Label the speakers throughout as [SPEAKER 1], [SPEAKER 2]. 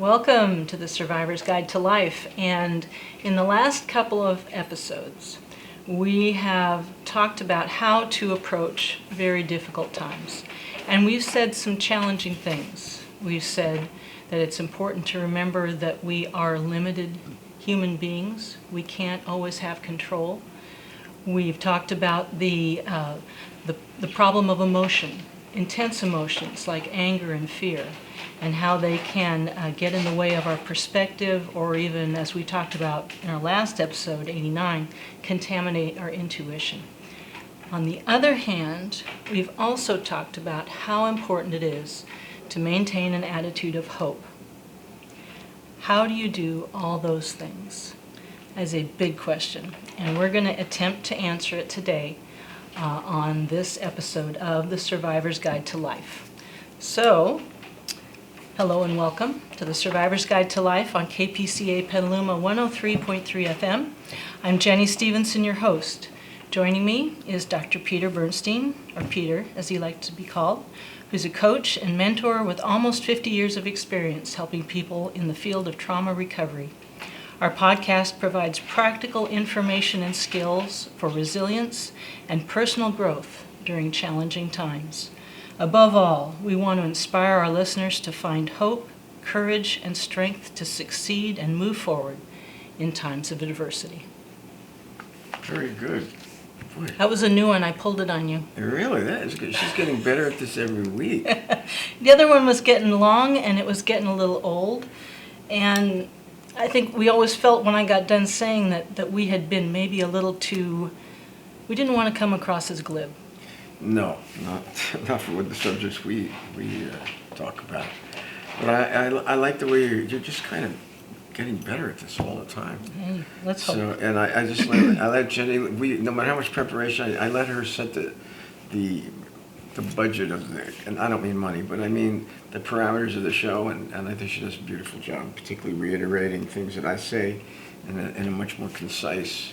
[SPEAKER 1] Welcome to the Survivor's Guide to Life. And in the last couple of episodes, we have talked about how to approach very difficult times. And we've said some challenging things. We've said that it's important to remember that we are limited human beings. We can't always have control. We've talked about the problem of emotion, intense emotions like anger and fear, and how they can get in the way of our perspective, or even, as we talked about in our last episode, 89, contaminate our intuition. On the other hand, we've also talked about how important it is to maintain an attitude of hope. How do you do all those things? Is a big question, and we're going to attempt to answer it today on this episode of the Survivor's Guide to Life. So, hello and welcome to the Survivor's Guide to Life on KPCA Petaluma 103.3 FM. I'm Jenny Stevenson, your host. Joining me is Dr. Peter Bernstein, or Peter as he likes to be called, who's a coach and mentor with almost 50 years of experience helping people in the field of trauma recovery. Our podcast provides practical information and skills for resilience and personal growth during challenging times. Above all, we want to inspire our listeners to find hope, courage, and strength to succeed and move forward in times of adversity.
[SPEAKER 2] Very good. Boy.
[SPEAKER 1] That was a new one. I pulled it on you.
[SPEAKER 2] Really? That is good. She's getting better at this every week.
[SPEAKER 1] The other one was getting long, and it was getting a little old. And I think we always felt when I got done saying that we had been maybe a little too, we didn't want to come across as glib.
[SPEAKER 2] No, not for what the subjects we talk about. But I like the way you're just kind of getting better at this all the time.
[SPEAKER 1] Hey, let's hope.
[SPEAKER 2] So, and I just let Jenny, no matter how much preparation, I let her set the budget of and I don't mean money, but I mean the parameters of the show, and I think she does a beautiful job, particularly reiterating things that I say in a much more concise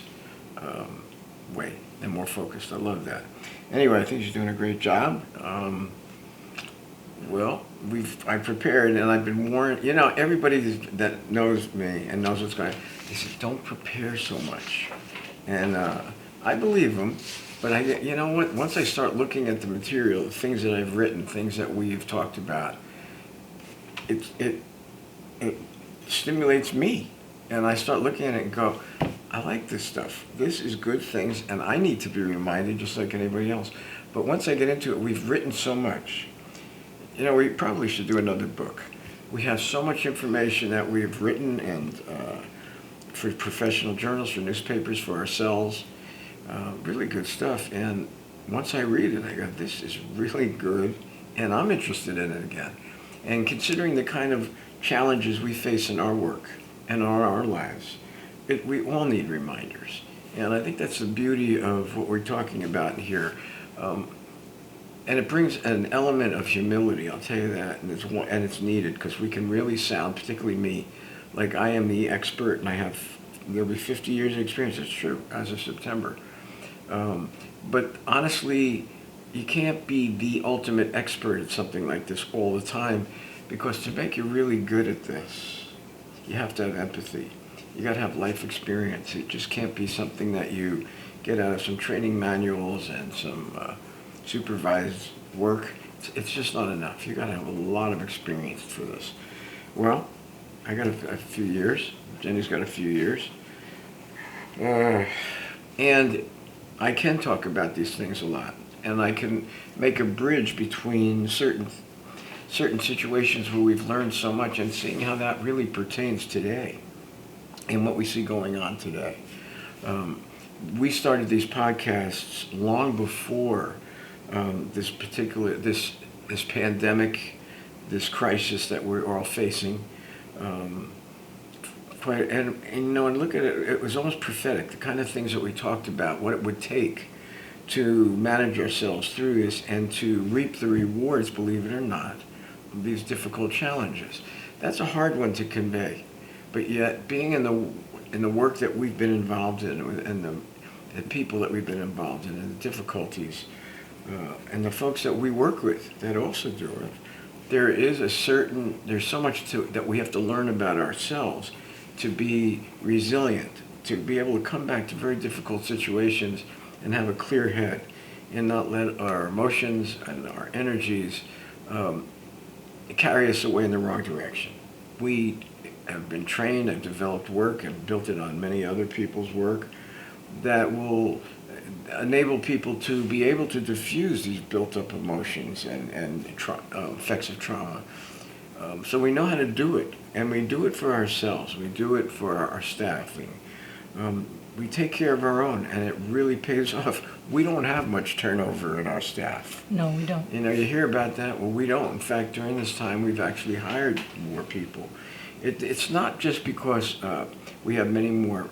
[SPEAKER 2] way and more focused. I love that. Anyway, I think she's doing a great job. I prepared, and I've been warned. You know, everybody that knows me and knows what's going on, they say, don't prepare so much. And I believe them, but you know what? Once I start looking at the material, the things that I've written, things that we've talked about, it stimulates me. And I start looking at it and go, I like this stuff. This is good things, and I need to be reminded just like anybody else. But once I get into it, we've written so much. You know, we probably should do another book. We have so much information that we've written, and for professional journals, for newspapers, for ourselves, really good stuff. And once I read it, I go, this is really good, and I'm interested in it again. And considering the kind of challenges we face in our work and our lives, we all need reminders. And I think that's the beauty of what we're talking about here. And it brings an element of humility, I'll tell you that, and it's needed, because we can really sound, particularly me, like I am the expert, and there'll be 50 years of experience. That's true, as of September. But honestly, you can't be the ultimate expert at something like this all the time, because to make you really good at this, you have to have empathy. You got to have life experience. It just can't be something that you get out of some training manuals and some supervised work. It's just not enough. You got to have a lot of experience for this. Well, I got a few years. Jenny's got a few years. And I can talk about these things a lot. And I can make a bridge between certain situations where we've learned so much and seeing how that really pertains today and what we see going on today. We started these podcasts long before this pandemic, this crisis that we're all facing. And look at it, it was almost prophetic, the kind of things that we talked about, what it would take to manage ourselves through this and to reap the rewards, believe it or not, of these difficult challenges. That's a hard one to convey. But yet, being in the work that we've been involved in, and the people that we've been involved in, and the difficulties, and the folks that we work with that also do it, there's so much that we have to learn about ourselves to be resilient, to be able to come back to very difficult situations and have a clear head and not let our emotions and our energies carry us away in the wrong direction. We have been trained and developed work and built it on many other people's work that will enable people to be able to diffuse these built-up emotions and effects of trauma. So we know how to do it, and we do it for ourselves. We do it for our staff. We take care of our own, and it really pays off. We don't have much turnover in our staff.
[SPEAKER 1] No, we don't.
[SPEAKER 2] You hear about that. Well, we don't. In fact, during this time, we've actually hired more people. It's not just because we have many more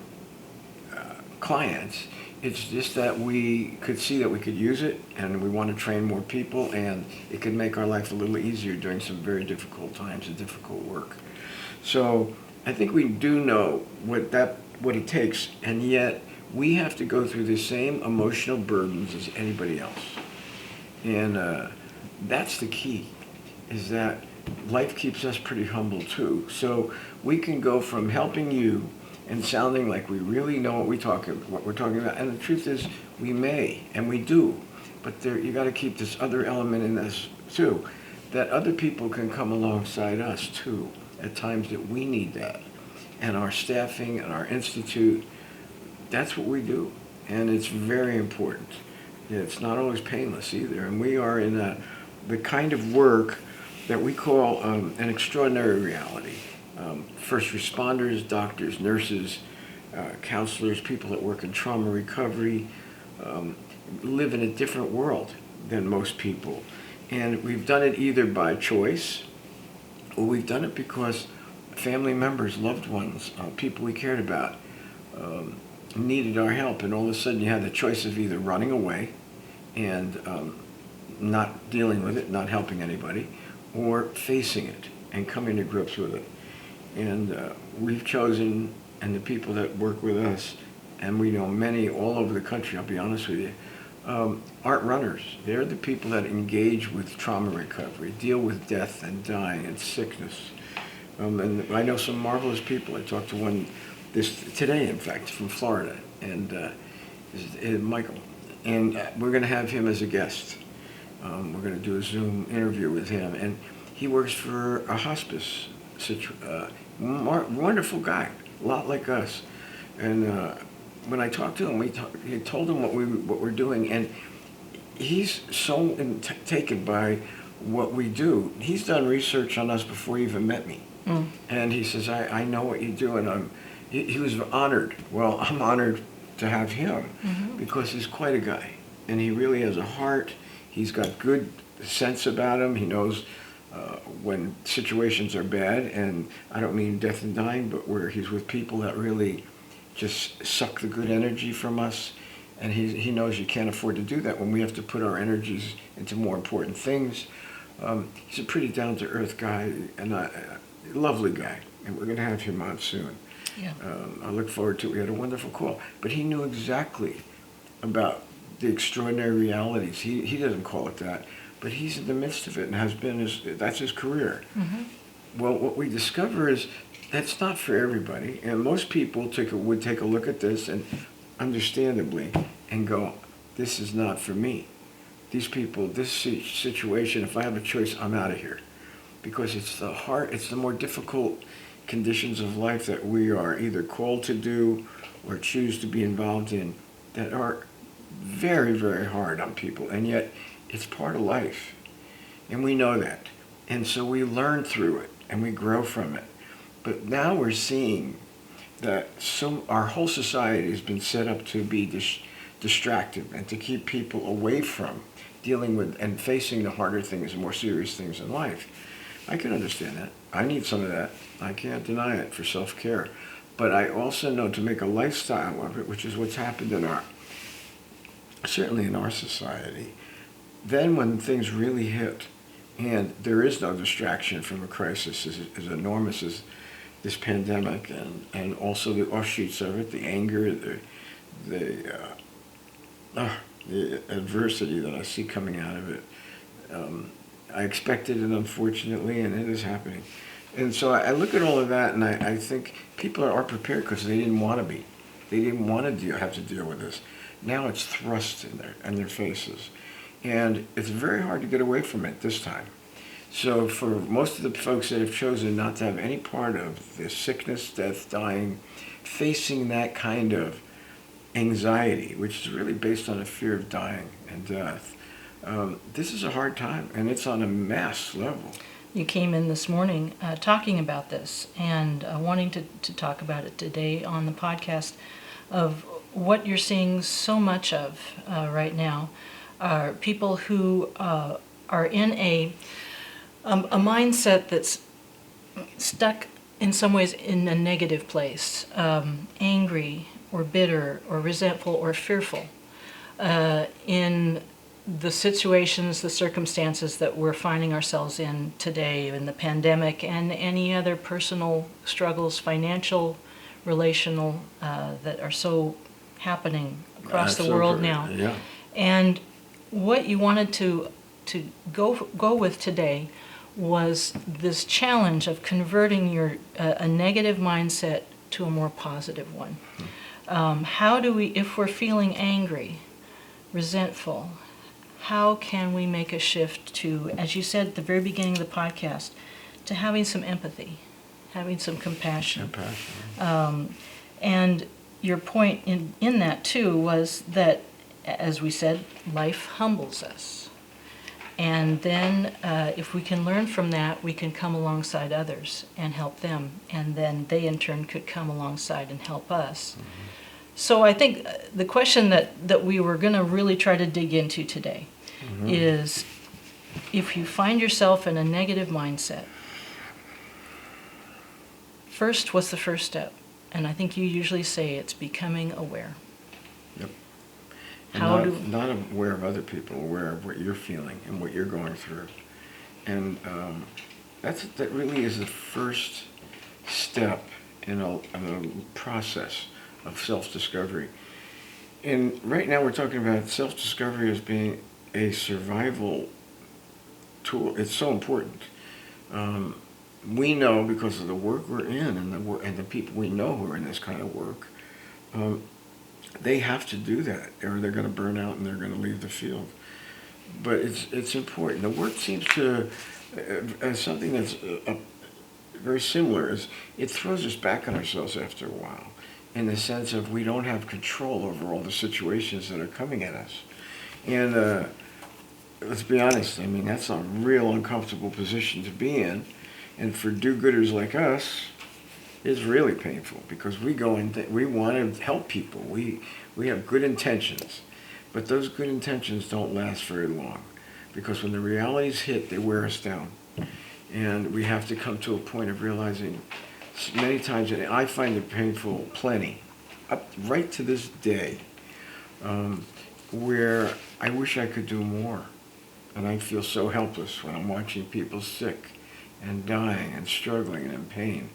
[SPEAKER 2] clients. It's just that we could see that we could use it, and we want to train more people, and it could make our life a little easier during some very difficult times and difficult work. So I think we do know what it takes, and yet we have to go through the same emotional burdens as anybody else. And that's the key, is that life keeps us pretty humble too. So we can go from helping you and sounding like we really know what we're talking about. And the truth is, we may, and we do. But you got to keep this other element in this too, that other people can come alongside us too at times that we need that. And our staffing and our institute, that's what we do. And it's very important. It's not always painless either. And we are in the kind of work that we call an extraordinary reality. First responders, doctors, nurses, counselors, people that work in trauma recovery, live in a different world than most people. And we've done it either by choice, or we've done it because family members, loved ones, people we cared about, needed our help. And all of a sudden you had the choice of either running away and not dealing with it, not helping anybody, or facing it and coming to grips with it. And we've chosen, and the people that work with us, and we know many all over the country, I'll be honest with you, aren't runners. They're the people that engage with trauma recovery, deal with death and dying and sickness. And I know some marvelous people. I talked to one today, in fact, from Florida, and Michael. And we're going to have him as a guest. We're going to do a Zoom interview with him. And he works for a hospice wonderful guy, a lot like us. And when I talked to him, he told him what we're doing, and he's so taken by what we do. He's done research on us before he even met me. And he says, I know what you do, and he was honored. Well, I'm honored to have him because he's quite a guy, and he really has a heart. He's got good sense about him. He knows when situations are bad, and I don't mean death and dying, but where he's with people that really just suck the good energy from us, and he knows you can't afford to do that when we have to put our energies into more important things. He's a pretty down-to-earth guy, and a lovely guy, and we're going to have him on soon.
[SPEAKER 1] Yeah.
[SPEAKER 2] I look forward to it. We had a wonderful call, but he knew exactly about the extraordinary realities. He doesn't call it that, but he's in the midst of it and has been that's his career. Well, what we discover is that's not for everybody, and most people would take a look at this and understandably and go, this is not for me. These people, this situation, if I have a choice, I'm out of here. Because it's the more difficult conditions of life that we are either called to do or choose to be involved in that are very, very hard on people, and yet it's part of life, and we know that, and so we learn through it and we grow from it. But now we're seeing that our whole society has been set up to be distracted and to keep people away from dealing with and facing the harder things and more serious things in life. I can understand that. I need some of that. I can't deny it for self-care. But I also know to make a lifestyle of it, which is what's happened certainly in our society, then when things really hit and there is no distraction from a crisis as enormous as this pandemic and also the offshoots of it, the anger, the adversity that I see coming out of it, I expected it, unfortunately, and it is happening. And so I look at all of that, and I think people are prepared because they didn't want to be. They didn't want to have to deal with this. Now it's thrust in their faces. And it's very hard to get away from it this time. So for most of the folks that have chosen not to have any part of this sickness, death, dying, facing that kind of anxiety, which is really based on a fear of dying and death, this is a hard time, and it's on a mass level.
[SPEAKER 1] You came in this morning talking about this and wanting to talk about it today on the podcast of what you're seeing so much of right now are people who are in a mindset that's stuck in some ways in a negative place, angry or bitter or resentful or fearful in the situations, the circumstances that we're finding ourselves in today, in the pandemic, and any other personal struggles, financial, relational, that are so happening across the world now.
[SPEAKER 2] Yeah.
[SPEAKER 1] And what you wanted to go with today was this challenge of converting a negative mindset to a more positive one. How do we, if we're feeling angry, resentful, how can we make a shift to, as you said at the very beginning of the podcast, to having some empathy, having some compassion? And your point in that, too, was that, as we said, life humbles us. And then if we can learn from that, we can come alongside others and help them. And then they, in turn, could come alongside and help us. Mm-hmm. So I think the question that we were going to really try to dig into today is, if you find yourself in a negative mindset, first, what's the first step? And I think you usually say it's becoming aware.
[SPEAKER 2] Yep. Not aware of other people, aware of what you're feeling and what you're going through. And that really is the first step in a process of self-discovery. And right now we're talking about self-discovery as being a survival tool. It's so important. We know, because of the work we're in and the people we know who are in this kind of work, they have to do that, or they're going to burn out and they're going to leave the field. But it's important. The work seems to, something that's very similar, is it throws us back on ourselves after a while, in the sense of we don't have control over all the situations that are coming at us. And let's be honest, I mean, that's a real uncomfortable position to be in. And for do-gooders like us, it's really painful, because we go in, we want to help people. We have good intentions, but those good intentions don't last very long, because when the realities hit, they wear us down. And we have to come to a point of realizing many times, and I find it painful plenty, up right to this day, where I wish I could do more. And I feel so helpless when I'm watching people sick and dying and struggling and in pain.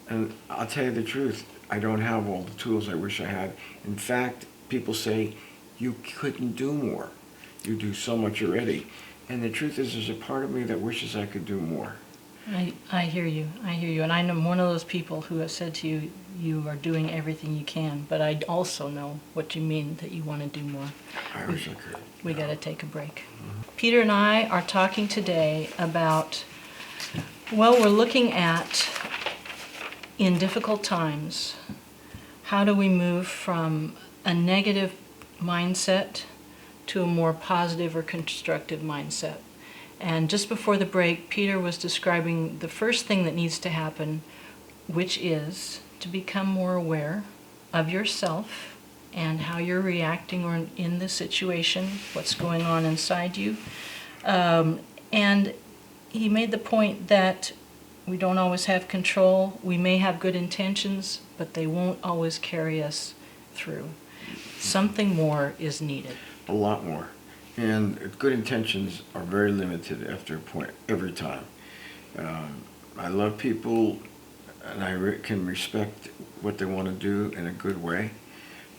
[SPEAKER 2] And I'll tell you the truth, I don't have all the tools I wish I had. In fact, people say, you couldn't do more. You do so much already. And the truth is, there's a part of me that wishes I could do more.
[SPEAKER 1] I hear you. And I'm one of those people who have said to you, you are doing everything you can, but I also know what you mean, that you want to do more.
[SPEAKER 2] I wish I could.
[SPEAKER 1] We got to take a break. Mm-hmm. Peter and I are talking today about, we're looking at, in difficult times, how do we move from a negative mindset to a more positive or constructive mindset. And just before the break, Peter was describing the first thing that needs to happen, which is to become more aware of yourself and how you're reacting or in the situation, what's going on inside you. And he made the point that we don't always have control. We may have good intentions, but they won't always carry us through. Something more is needed.
[SPEAKER 2] A lot more. And good intentions are very limited after a point, every time. I love people, and I can respect what they want to do in a good way.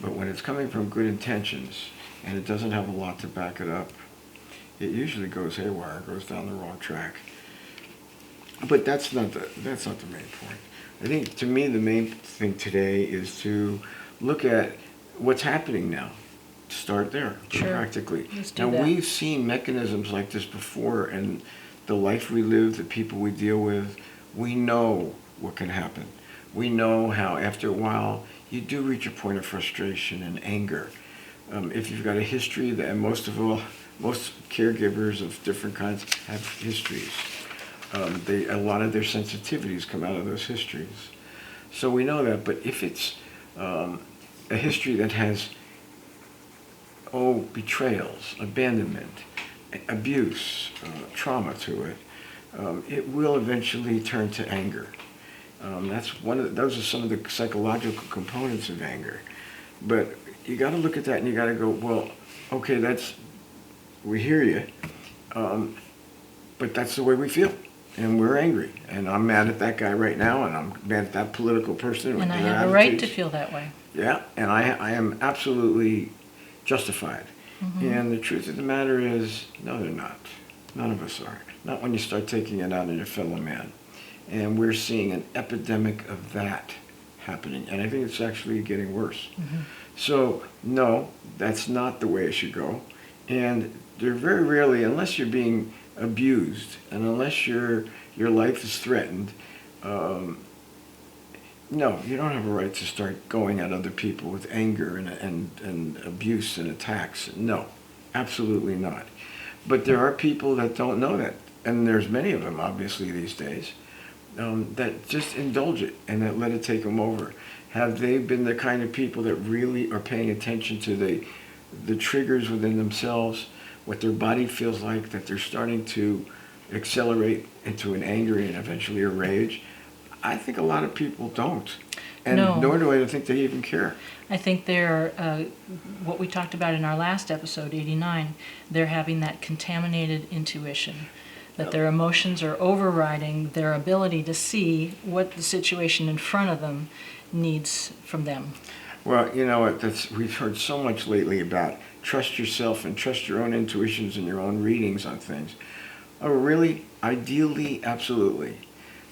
[SPEAKER 2] But when it's coming from good intentions, and it doesn't have a lot to back it up, it usually goes haywire, goes down the wrong track. But that's not the main point. I think, to me, the main thing today is to look at what's happening now. Start there,
[SPEAKER 1] Sure.
[SPEAKER 2] practically.
[SPEAKER 1] Let's do
[SPEAKER 2] Now,
[SPEAKER 1] that.
[SPEAKER 2] we've seen mechanisms like this before, and the life we live, the people we deal with, we know what can happen. We know how, after a while, you do reach a point of frustration and anger. If you've got a history, and most caregivers of different kinds have histories. A lot of their sensitivities come out of those histories. So we know that, but if it's a history that has, betrayals, abandonment, abuse, trauma to it, it will eventually turn to anger. Those are some of the psychological components of anger. But you got to look at that and you got to go, well, okay, we hear you, but that's the way we feel. And we're angry. And I'm mad at that guy right now, and I'm mad at that political person.
[SPEAKER 1] And I have a right to feel that way.
[SPEAKER 2] Yeah, and I am absolutely justified. Mm-hmm. And the truth of the matter is, no, they're not. None of us are. Not when you start taking it out on your fellow man. And we're seeing an epidemic of that happening. And I think it's actually getting worse. Mm-hmm. So, no, that's not the way it should go. And they're very rarely, unless you're being abused and unless your life is threatened, no, you don't have a right to start going at other people with anger and abuse and attacks. No, absolutely not. But there are people that don't know that, and there's many of them, obviously, these days, that just indulge it and that let it take them over. Have they been the kind of people that really are paying attention to the triggers within themselves, what their body feels like, that they're starting to accelerate into an anger and eventually a rage? I think a lot of people don't. And nor do I think they even care.
[SPEAKER 1] I think they're, what we talked about in our last episode, 89, they're having that contaminated intuition, that their emotions are overriding their ability to see what the situation in front of them needs from them.
[SPEAKER 2] Well, you know what, we've heard so much lately about trust yourself and trust your own intuitions and your own readings on things. Oh, really? Ideally, absolutely.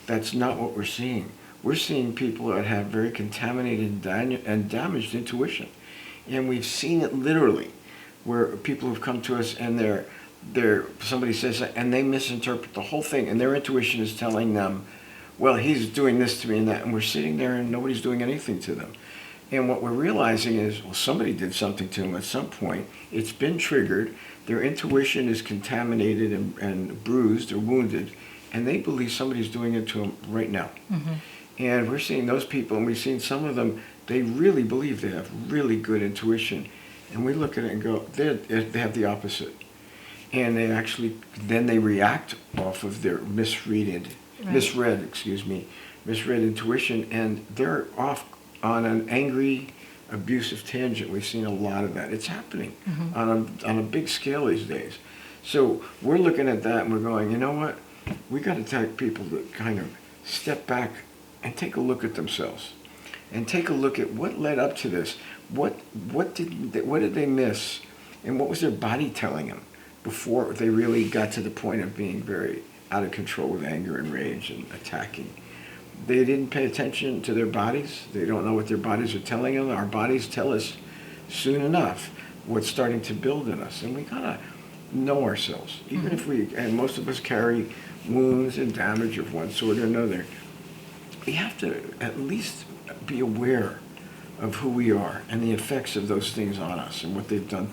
[SPEAKER 2] That's not what we're seeing. We're seeing people that have very contaminated and damaged intuition. And we've seen it literally, where people have come to us and somebody says that, and they misinterpret the whole thing, and their intuition is telling them, well, he's doing this to me and that, and we're sitting there and nobody's doing anything to them. And what we're realizing is, well, somebody did something to them at some point. It's been triggered. Their intuition is contaminated and bruised or wounded, and they believe somebody's doing it to them right now. Mm-hmm. And we're seeing those people, and we've seen some of them, they really believe they have really good intuition. And we look at it and go, they have the opposite. And then they react off of their misread intuition, and they're off on an angry, abusive tangent. We've seen a lot of that. It's happening on a big scale these days. So we're looking at that and we're going, you know what? We got to take people to kind of step back and take a look at themselves, and take a look at what led up to this. What did they miss, and what was their body telling them before they really got to the point of being very out of control with anger and rage and attacking? They didn't pay attention to their bodies. They don't know what their bodies are telling them. Our bodies tell us soon enough what's starting to build in us, and we gotta know ourselves. Even if and most of us carry wounds and damage of one sort or another, we have to at least be aware of who we are and the effects of those things on us and what they've done,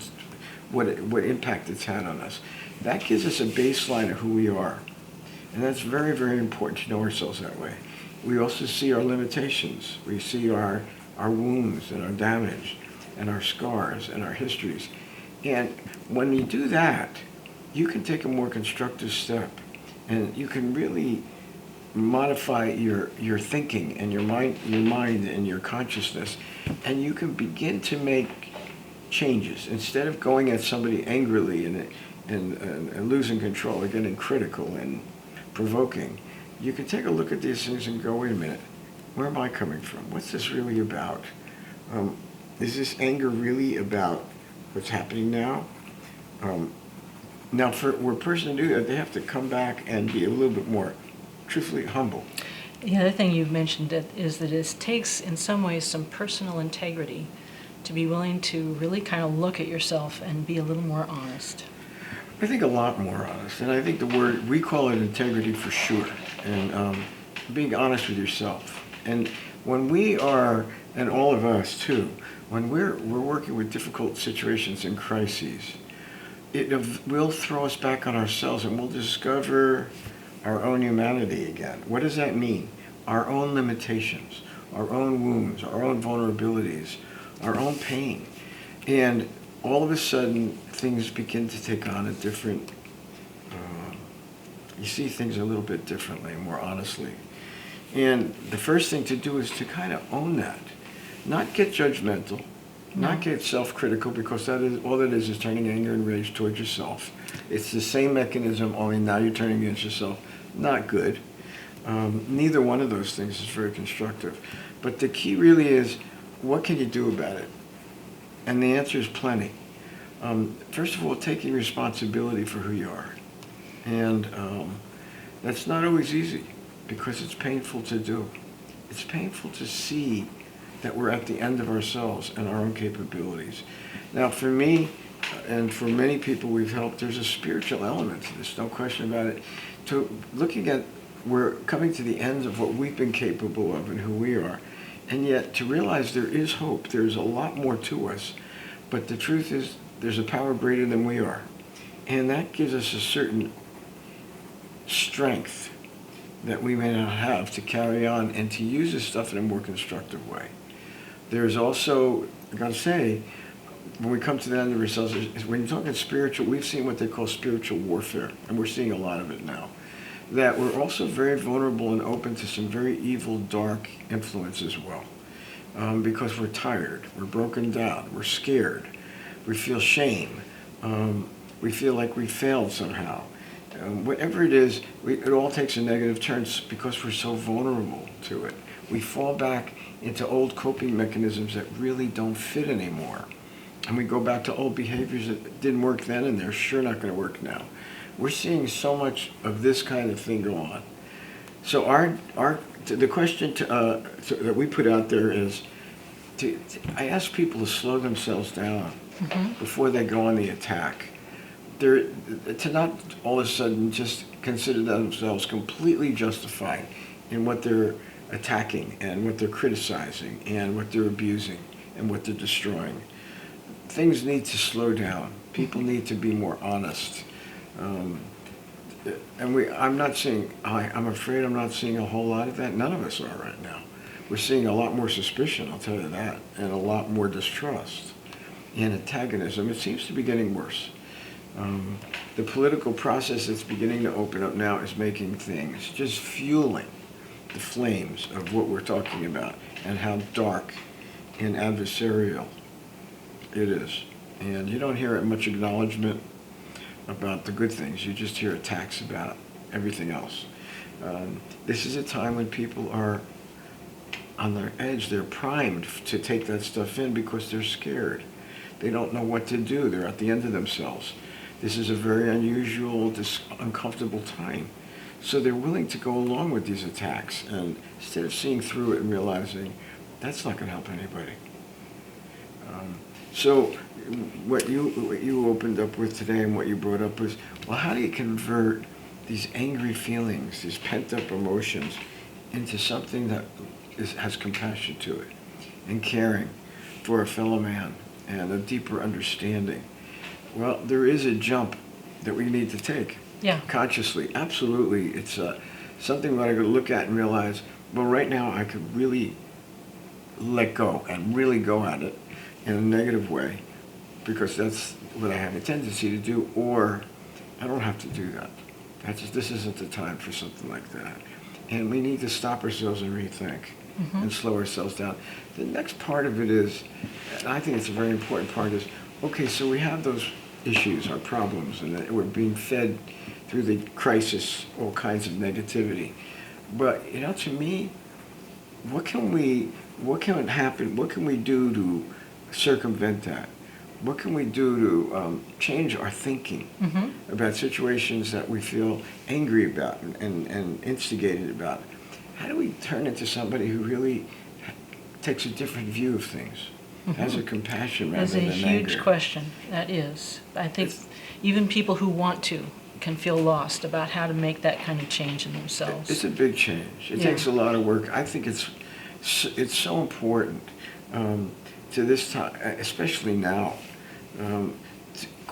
[SPEAKER 2] what impact it's had on us. That gives us a baseline of who we are. And that's very, very important to know ourselves that way. We also see our limitations. We see our wounds and our damage and our scars and our histories. And when you do that, you can take a more constructive step, and you can really modify your thinking and your mind and your consciousness, and you can begin to make changes instead of going at somebody angrily and losing control or getting critical and provoking. You can take a look at these things and go, wait a minute, where am I coming from? What's this really about? Is this anger really about what's happening now? Now, for a person to do that, they have to come back and be a little bit more, truthfully, humble.
[SPEAKER 1] The other thing you've mentioned is that it takes, in some ways, some personal integrity to be willing to really kind of look at yourself and be a little more honest.
[SPEAKER 2] I think a lot more honest, and I think the word, we call it integrity for sure, and being honest with yourself. And when we are, and all of us too, when we're working with difficult situations and crises, it will throw us back on ourselves, and we'll discover our own humanity again. What does that mean? Our own limitations, our own wounds, our own vulnerabilities, our own pain. And all of a sudden, things begin to take on a different, you see things a little bit differently, more honestly. And the first thing to do is to kind of own that. Not get judgmental, not get self-critical, because that is all that is turning anger and rage towards yourself. It's the same mechanism, only now you're turning against yourself. Not good. Neither one of those things is very constructive. But the key really is, what can you do about it? And the answer is plenty. First of all, taking responsibility for who you are. And that's not always easy, because it's painful to do. It's painful to see that we're at the end of ourselves and our own capabilities. Now, for me, and for many people we've helped, there's a spiritual element to this, no question about it. To looking at, we're coming to the end of what we've been capable of and who we are, and yet to realize there is hope, there's a lot more to us, but the truth is there's a power greater than we are. And that gives us a certain strength that we may not have to carry on and to use this stuff in a more constructive way. There's also, I've got to say, when we come to the end of ourselves, when you're talking spiritual, we've seen what they call spiritual warfare, and we're seeing a lot of it now. That we're also very vulnerable and open to some very evil, dark influence as well. Because we're tired, we're broken down, we're scared, we feel shame, we feel like we failed somehow. Whatever it is, it all takes a negative turn because we're so vulnerable to it. We fall back into old coping mechanisms that really don't fit anymore. And we go back to old behaviors that didn't work then, and they're sure not going to work now. We're seeing so much of this kind of thing go on. So the question that we put out there is, I ask people to slow themselves down before they go on the attack. To not all of a sudden just consider themselves completely justified in what they're attacking and what they're criticizing and what they're abusing and what they're destroying. Things need to slow down. People need to be more honest. I'm afraid I'm not seeing a whole lot of that. None of us are right now. We're seeing a lot more suspicion, I'll tell you that, and a lot more distrust and antagonism. It seems to be getting worse. The political process that's beginning to open up now is making things, just fueling the flames of what we're talking about and how dark and adversarial it is. And you don't hear much acknowledgement about the good things. You just hear attacks about everything else. This is a time when people are on their edge. They're primed to take that stuff in because they're scared. They don't know what to do. They're at the end of themselves. This is a very unusual, uncomfortable time. So they're willing to go along with these attacks, and instead of seeing through it and realizing that's not going to help anybody. So what you opened up with today and what you brought up was, well, how do you convert these angry feelings, these pent-up emotions, into something that has compassion to it and caring for a fellow man and a deeper understanding? Well, there is a jump that we need to take.
[SPEAKER 1] Yeah.
[SPEAKER 2] Consciously, absolutely. It's something that I could look at and realize, well, right now I could really let go and really go at it in a negative way, because that's what I have a tendency to do, or I don't have to do that. This isn't the time for something like that. And we need to stop ourselves and rethink and slow ourselves down. The next part of it is, and I think it's a very important part, is, okay, so we have those issues, our problems, and we're being fed through the crisis all kinds of negativity. But, to me, what can happen? What can we do to circumvent that? what can we do to change our thinking about situations that we feel angry about and instigated about? How do we turn into somebody who really takes a different view of things, has a compassion rather than anger?
[SPEAKER 1] That's a huge question. That is. I think even people who want to can feel lost about how to make that kind of change in themselves.
[SPEAKER 2] It's a big change. It takes a lot of work. I think it's so important to this time, especially now,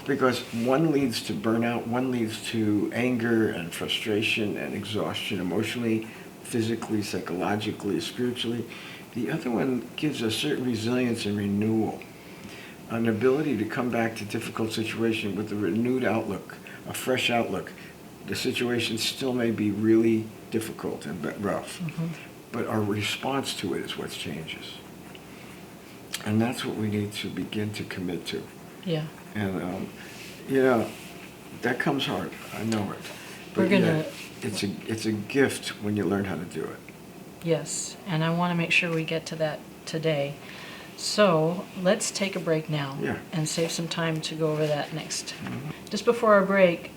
[SPEAKER 2] because one leads to burnout, one leads to anger and frustration and exhaustion emotionally, physically, psychologically, spiritually. The other one gives a certain resilience and renewal, an ability to come back to difficult situation with a renewed outlook, a fresh outlook. The situation still may be really difficult and rough, but our response to it is what changes. And that's what we need to begin to commit to.
[SPEAKER 1] Yeah.
[SPEAKER 2] And, that comes hard. I know it. But it's a gift when you learn how to do it.
[SPEAKER 1] Yes, and I want to make sure we get to that today. So let's take a break now and save some time to go over that next. Just before our break,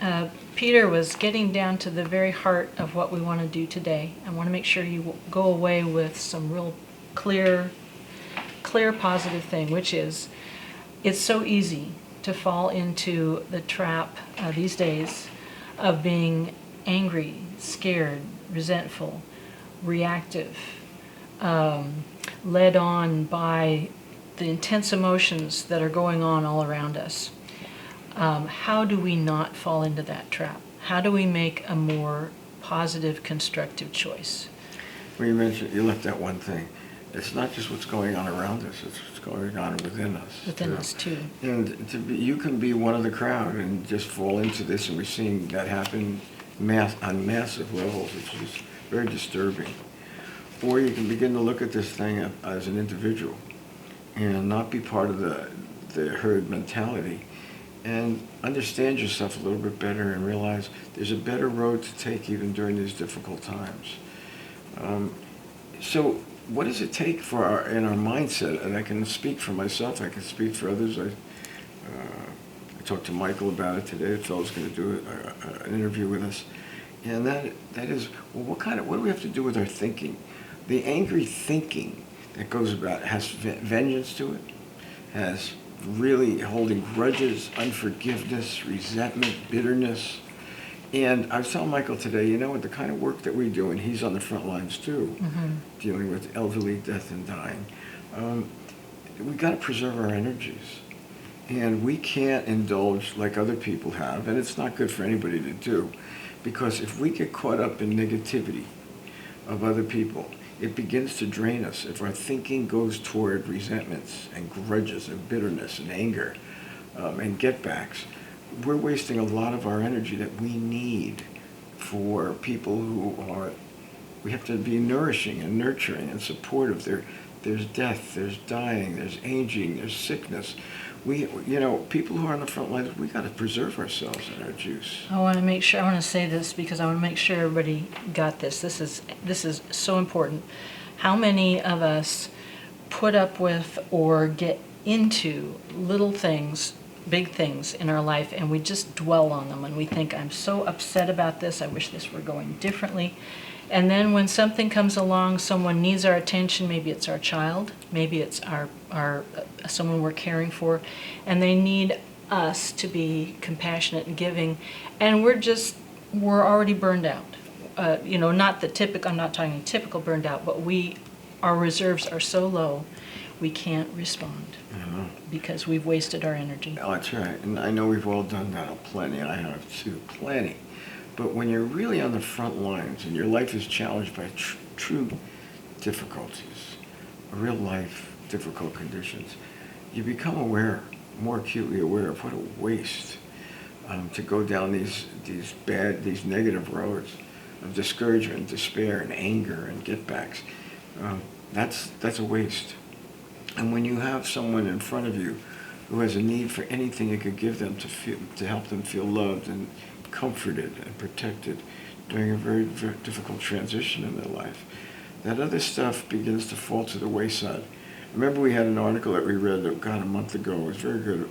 [SPEAKER 1] Peter was getting down to the very heart of what we want to do today. I want to make sure you go away with some real clear positive thing, which is it's so easy to fall into the trap these days of being angry, scared, resentful, reactive, led on by the intense emotions that are going on all around us. How do we not fall into that trap? How do we make a more positive, constructive choice?
[SPEAKER 2] Well, you left out one thing. It's not just what's going on around us, it's what's going on within us.
[SPEAKER 1] Within us, too.
[SPEAKER 2] And you can be one of the crowd and just fall into this, and we're seeing that happen on massive levels, which is very disturbing. Or you can begin to look at this thing as an individual and not be part of the herd mentality and understand yourself a little bit better and realize there's a better road to take even during these difficult times. So what does it take in our mindset? And I can speak for myself, I can speak for others. I talked to Michael about it today. The fellow's going to do an interview with us. And that is, well, what do we have to do with our thinking? The angry thinking that goes about has vengeance to it, has really holding grudges, unforgiveness, resentment, bitterness. And I was telling Michael today, with the kind of work that we do, and he's on the front lines too, dealing with elderly death and dying, we got to preserve our energies. And we can't indulge like other people have, and it's not good for anybody to do, because if we get caught up in negativity of other people, it begins to drain us. If our thinking goes toward resentments and grudges and bitterness and anger and get-backs, we're wasting a lot of our energy that we need for people we have to be nourishing and nurturing and supportive. There's death, there's dying, there's aging, there's sickness. People who are on the front lines, we got to preserve ourselves and our juice.
[SPEAKER 1] I want to say this because I want to make sure everybody got this. This is so important. How many of us put up with or get into little things, big things in our life, and we just dwell on them, and we think, I'm so upset about this, I wish this were going differently. And then when something comes along, someone needs our attention, maybe it's our child, maybe it's our someone we're caring for, and they need us to be compassionate and giving, and we're already burned out. Not the typical, I'm not talking typical burned out, but our reserves are so low, we can't respond because we've wasted our energy.
[SPEAKER 2] Oh, that's right. And I know we've all done that plenty, and I have too, plenty. But when you're really on the front lines and your life is challenged by true difficulties, real life difficult conditions, you become more acutely aware of what a waste to go down these negative roads of discouragement, despair, and anger, and get-backs. That's a waste. And when you have someone in front of you who has a need for anything you could give them to help them feel loved and comforted and protected during a very, very difficult transition in their life, that other stuff begins to fall to the wayside Remember we had an article that we read, a month ago. It was very good.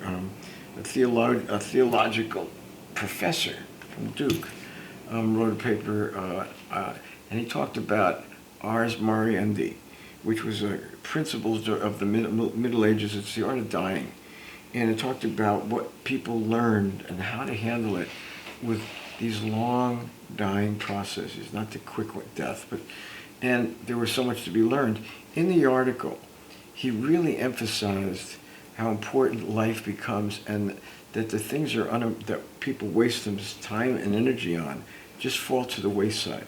[SPEAKER 2] A theological professor from Duke wrote a paper, and he talked about Ars Moriendi, which was principles of the Middle Ages. It's the art of dying. And it talked about what people learned and how to handle it with these long dying processes, not the quick death, and there was so much to be learned. In the article, he really emphasized how important life becomes, and that the things that people waste them time and energy on just fall to the wayside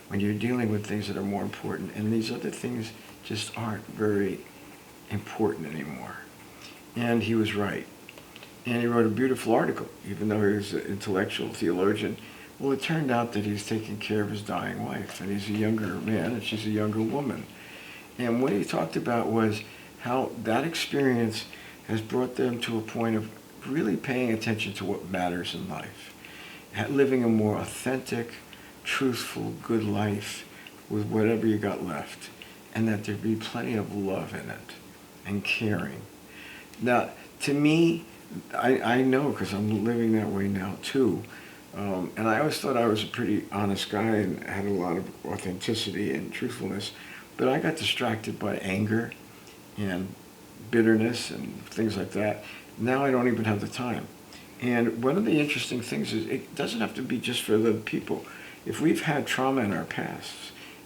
[SPEAKER 2] when you're dealing with things that are more important, and these other things just aren't very important anymore. And he was right. And he wrote a beautiful article, even though he was an intellectual theologian. Well, it turned out that he's taking care of his dying wife, and he's a younger man, and she's a younger woman. And what he talked about was how that experience has brought them to a point of really paying attention to what matters in life, living a more authentic, truthful, good life with whatever you got left, and that there'd be plenty of love in it and caring. Now, to me, I know, because I'm living that way now too, and I always thought I was a pretty honest guy and had a lot of authenticity and truthfulness, but I got distracted by anger and bitterness and things like that. Now I don't even have the time. And one of the interesting things is it doesn't have to be just for the people. If we've had trauma in our past,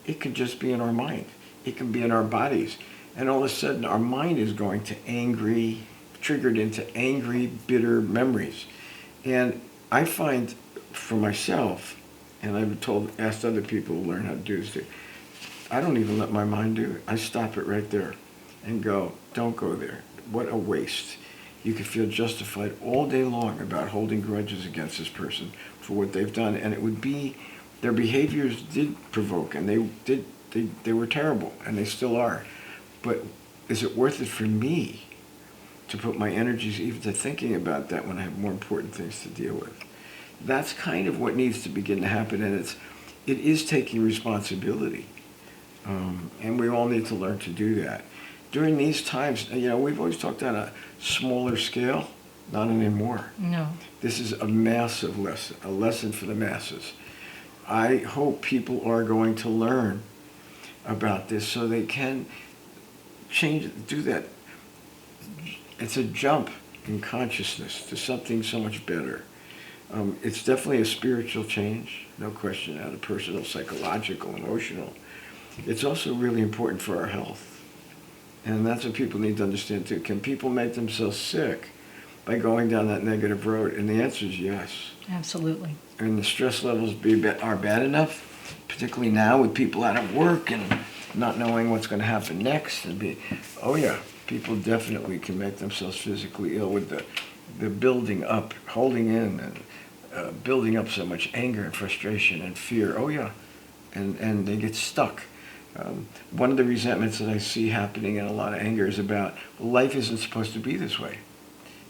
[SPEAKER 2] it could just be in our mind. It can be in our bodies. And all of a sudden our mind is going to triggered into angry, bitter memories. And I find for myself, and I've asked other people to learn how to do this too, I don't even let my mind do it. I stop it right there and go, don't go there. What a waste. You could feel justified all day long about holding grudges against this person for what they've done, and it would be, their behaviors did provoke, and they were terrible, and they still are. But is it worth it for me to put my energies even to thinking about that when I have more important things to deal with? That's kind of what needs to begin to happen, and it is taking responsibility. And we all need to learn to do that. During these times, we've always talked on a smaller scale, not anymore.
[SPEAKER 1] No.
[SPEAKER 2] This is a massive lesson, a lesson for the masses. I hope people are going to learn about this so they can do that. It's a jump in consciousness to something so much better. It's definitely a spiritual change, no question, a personal, psychological, emotional. It's also really important for our health. And that's what people need to understand too. Can people make themselves sick by going down that negative road? And the answer is yes.
[SPEAKER 1] Absolutely.
[SPEAKER 2] And the stress levels are bad enough, particularly now with people out of work and not knowing what's going to happen next. Oh yeah, people definitely can make themselves physically ill with the building up, holding in, and building up so much anger and frustration and fear. Oh yeah, and they get stuck. One of the resentments that I see happening in a lot of anger is about, life isn't supposed to be this way.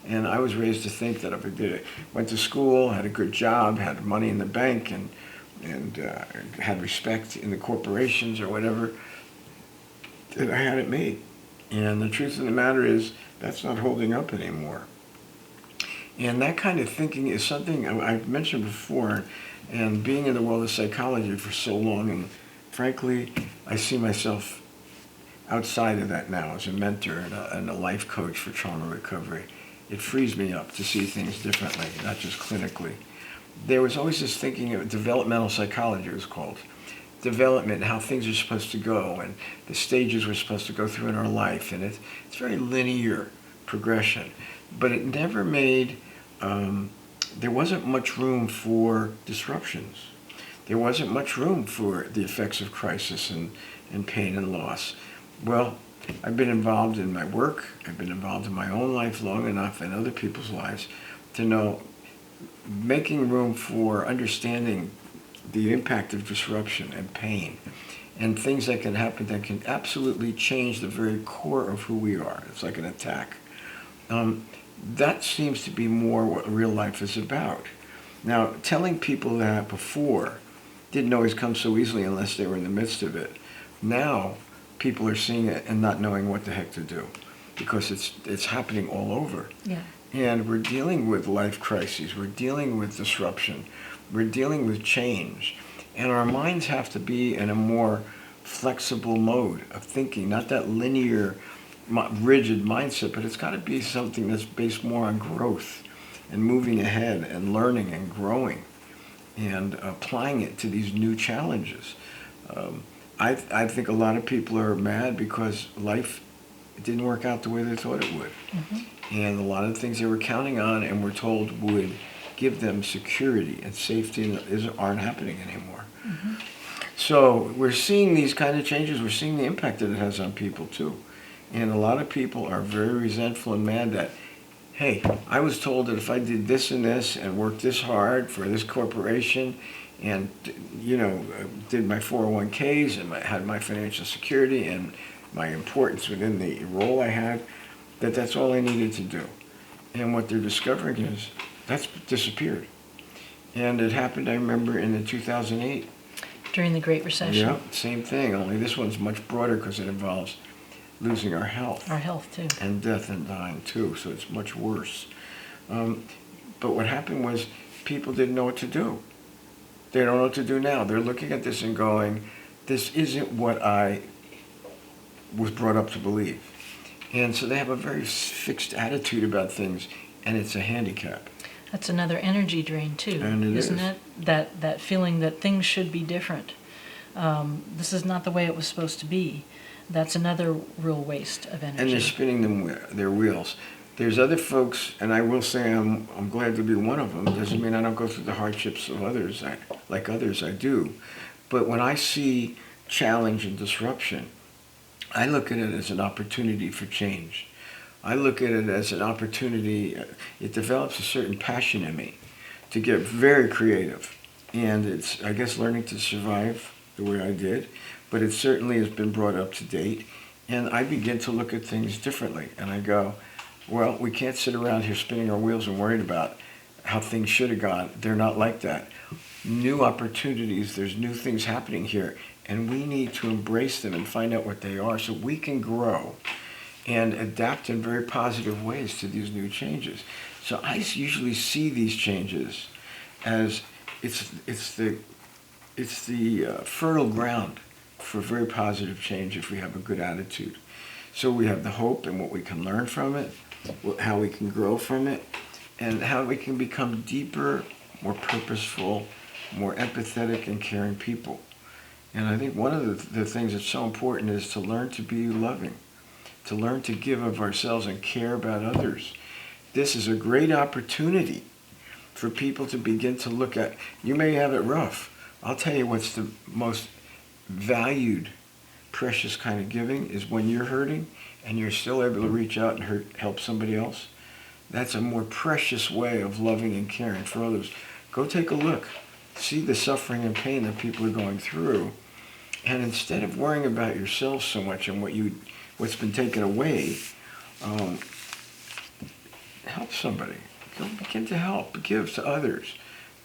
[SPEAKER 2] And I was raised to think that if I went to school, had a good job, had money in the bank, and had respect in the corporations or whatever, that I had it made. And the truth of the matter is, that's not holding up anymore. And that kind of thinking is something I've mentioned before, and being in the world of psychology for so long, and frankly, I see myself outside of that now as a mentor and a life coach for trauma recovery. It frees me up to see things differently, not just clinically. There was always this thinking of developmental psychology, it was called. Development, how things are supposed to go, and the stages we're supposed to go through in our life. And it's very linear progression. But it never made, there wasn't much room for disruptions. There wasn't much room for the effects of crisis and pain and loss. Well, I've been involved in my work, I've been involved in my own life long enough and other people's lives to know making room for understanding the impact of disruption and pain and things that can happen that can absolutely change the very core of who we are. It's like an attack. That seems to be more what real life is about. Now, telling people that before didn't always come so easily unless they were in the midst of it. Now, people are seeing it and not knowing what the heck to do, because it's happening all over.
[SPEAKER 1] Yeah.
[SPEAKER 2] And we're dealing with life crises. We're dealing with disruption. We're dealing with change. And our minds have to be in a more flexible mode of thinking, not that linear, rigid mindset, but it's got to be something that's based more on growth and moving ahead and learning and growing and applying it to these new challenges. I think a lot of people are mad because life didn't work out the way they thought it would. Mm-hmm. And a lot of the things they were counting on and were told would give them security and safety aren't happening anymore. Mm-hmm. So we're seeing these kind of changes. We're seeing the impact that it has on people too. And a lot of people are very resentful and mad that, hey, I was told that if I did this and this and worked this hard for this corporation and, did my 401ks and had my financial security and my importance within the role I had, that's all I needed to do. And what they're discovering is that's disappeared. And it happened, I remember, in the 2008.
[SPEAKER 1] During the Great Recession.
[SPEAKER 2] Yeah, same thing, only this one's much broader because it involves losing our health.
[SPEAKER 1] Our health, too.
[SPEAKER 2] And death and dying, too, so it's much worse. But what happened was people didn't know what to do. They don't know what to do now. They're looking at this and going, this isn't what I was brought up to believe. And so they have a very fixed attitude about things, and it's a handicap.
[SPEAKER 1] That's another energy drain, too, isn't it? That feeling that things should be different. This is not the way it was supposed to be. That's another real waste of energy.
[SPEAKER 2] And they're spinning their wheels. There's other folks, and I will say I'm glad to be one of them. Doesn't mean I don't go through the hardships of others. Like others, I do. But when I see challenge and disruption, I look at it as an opportunity for change. I look at it as an opportunity. It develops a certain passion in me to get very creative. And it's, I guess, learning to survive the way I did. But it certainly has been brought up to date. And I begin to look at things differently. And I go, well, we can't sit around here spinning our wheels and worried about how things should have gone. They're not like that. New opportunities, there's new things happening here. And we need to embrace them and find out what they are so we can grow and adapt in very positive ways to these new changes. So I usually see these changes as it's the fertile ground for very positive change if we have a good attitude. So we have the hope and what we can learn from it, how we can grow from it, and how we can become deeper, more purposeful, more empathetic and caring people. And I think one of the things that's so important is to learn to be loving, to learn to give of ourselves and care about others. This is a great opportunity for people to begin to look at, you may have it rough. I'll tell you what's the most valued, precious kind of giving is when you're hurting and you're still able to reach out and help somebody else. That's a more precious way of loving and caring for others. Go take a look. See the suffering and pain that people are going through. And instead of worrying about yourself so much and what's been taken away, help somebody. Go begin to help, give to others.